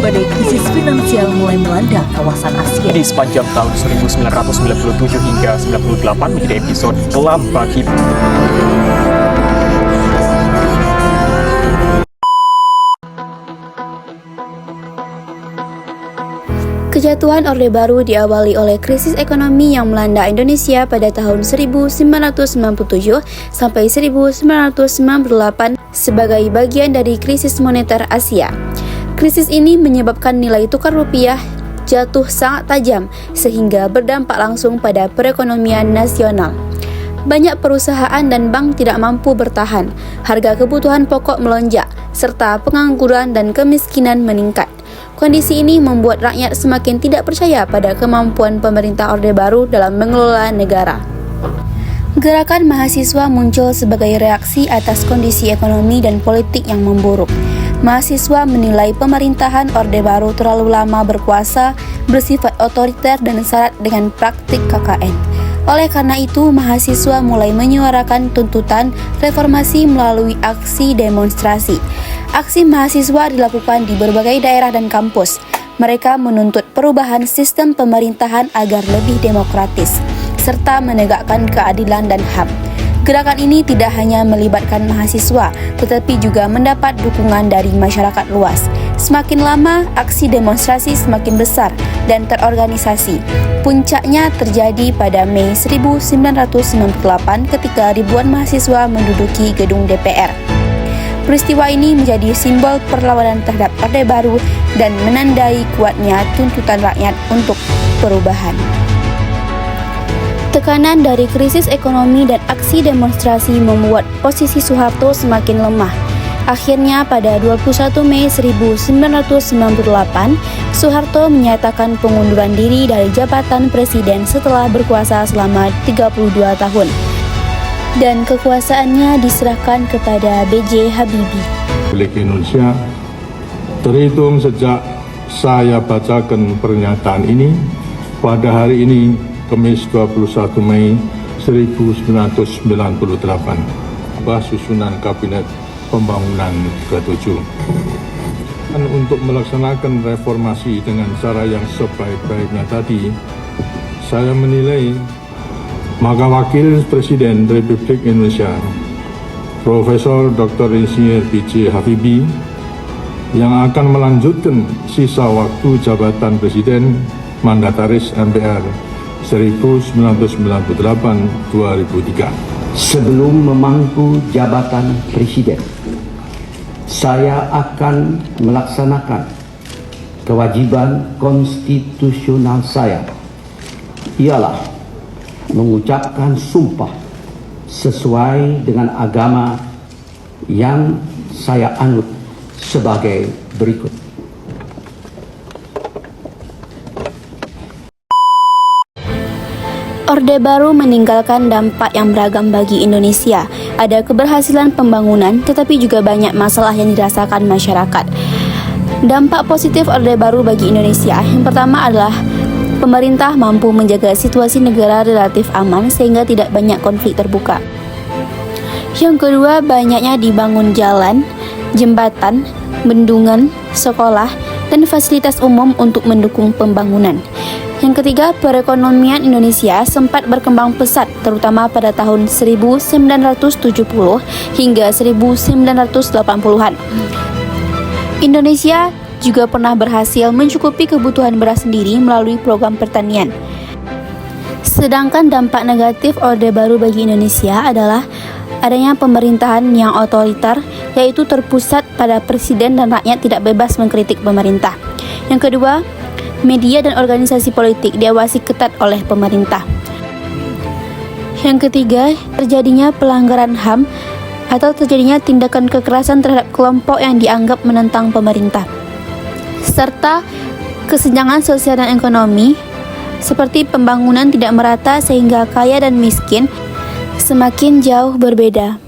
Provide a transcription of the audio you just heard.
badai krisis finansial mulai melanda kawasan Asia. Di sepanjang tahun 1997 hingga 98 menjadi episode kelam bagi Kejatuhan Orde Baru diawali oleh krisis ekonomi yang melanda Indonesia pada tahun 1997 sampai 1998 sebagai bagian dari krisis moneter Asia. Krisis ini menyebabkan nilai tukar rupiah jatuh sangat tajam sehingga berdampak langsung pada perekonomian nasional. Banyak perusahaan dan bank tidak mampu bertahan, harga kebutuhan pokok melonjak, serta pengangguran dan kemiskinan meningkat. Kondisi ini membuat rakyat semakin tidak percaya pada kemampuan pemerintah Orde Baru dalam mengelola negara. Gerakan mahasiswa muncul sebagai reaksi atas kondisi ekonomi dan politik yang memburuk. Mahasiswa menilai pemerintahan Orde Baru terlalu lama berkuasa, bersifat otoriter dan syarat dengan praktik KKN. Oleh karena itu, mahasiswa mulai menyuarakan tuntutan reformasi melalui aksi demonstrasi. Aksi mahasiswa dilakukan di berbagai daerah dan kampus. Mereka menuntut perubahan sistem pemerintahan agar lebih demokratis, serta menegakkan keadilan dan HAM. Gerakan ini tidak hanya melibatkan mahasiswa, tetapi juga mendapat dukungan dari masyarakat luas. Semakin lama, aksi demonstrasi semakin besar dan terorganisasi. Puncaknya terjadi pada Mei 1998 ketika ribuan mahasiswa menduduki gedung DPR. Peristiwa ini menjadi simbol perlawanan terhadap Orde Baru dan menandai kuatnya tuntutan rakyat untuk perubahan. Tekanan dari krisis ekonomi dan aksi demonstrasi membuat posisi Soeharto semakin lemah. Akhirnya pada 21 Mei 1998, Soeharto menyatakan pengunduran diri dari jabatan presiden setelah berkuasa selama 32 tahun. Dan kekuasaannya diserahkan kepada B.J. Habibie. Republik Indonesia terhitung sejak saya bacakan pernyataan ini pada hari ini, Kamis 21 Mei 1998, susunan Kabinet Pembangunan ke-7. Untuk melaksanakan reformasi dengan cara yang sebaik-baiknya tadi, saya menilai maka Wakil Presiden Republik Indonesia, Profesor Dr. Insinyur B.J. Habibie, yang akan melanjutkan sisa waktu jabatan Presiden Mandataris MPR 1998-2003. Sebelum memangku jabatan Presiden, saya akan melaksanakan kewajiban konstitusional saya, ialah mengucapkan sumpah sesuai dengan agama yang saya anut sebagai berikut. Orde Baru meninggalkan dampak yang beragam bagi Indonesia. Ada keberhasilan pembangunan, tetapi juga banyak masalah yang dirasakan masyarakat. Dampak positif Orde Baru bagi Indonesia, yang pertama adalah pemerintah mampu menjaga situasi negara relatif aman sehingga tidak banyak konflik terbuka. Yang kedua, banyaknya dibangun jalan, jembatan, bendungan, sekolah, dan fasilitas umum untuk mendukung pembangunan. Yang ketiga, perekonomian Indonesia sempat berkembang pesat, terutama pada tahun 1970 hingga 1980-an. Indonesia juga pernah berhasil mencukupi kebutuhan beras sendiri melalui program pertanian. Sedangkan dampak negatif Orde Baru bagi Indonesia adalah adanya pemerintahan yang otoriter, yaitu terpusat pada presiden dan rakyat tidak bebas mengkritik pemerintah. Yang kedua, media dan organisasi politik diawasi ketat oleh pemerintah. Yang ketiga, terjadinya pelanggaran HAM atau terjadinya tindakan kekerasan terhadap kelompok yang dianggap menentang pemerintah, serta kesenjangan sosial dan ekonomi, seperti pembangunan tidak merata sehingga kaya dan miskin semakin jauh berbeda.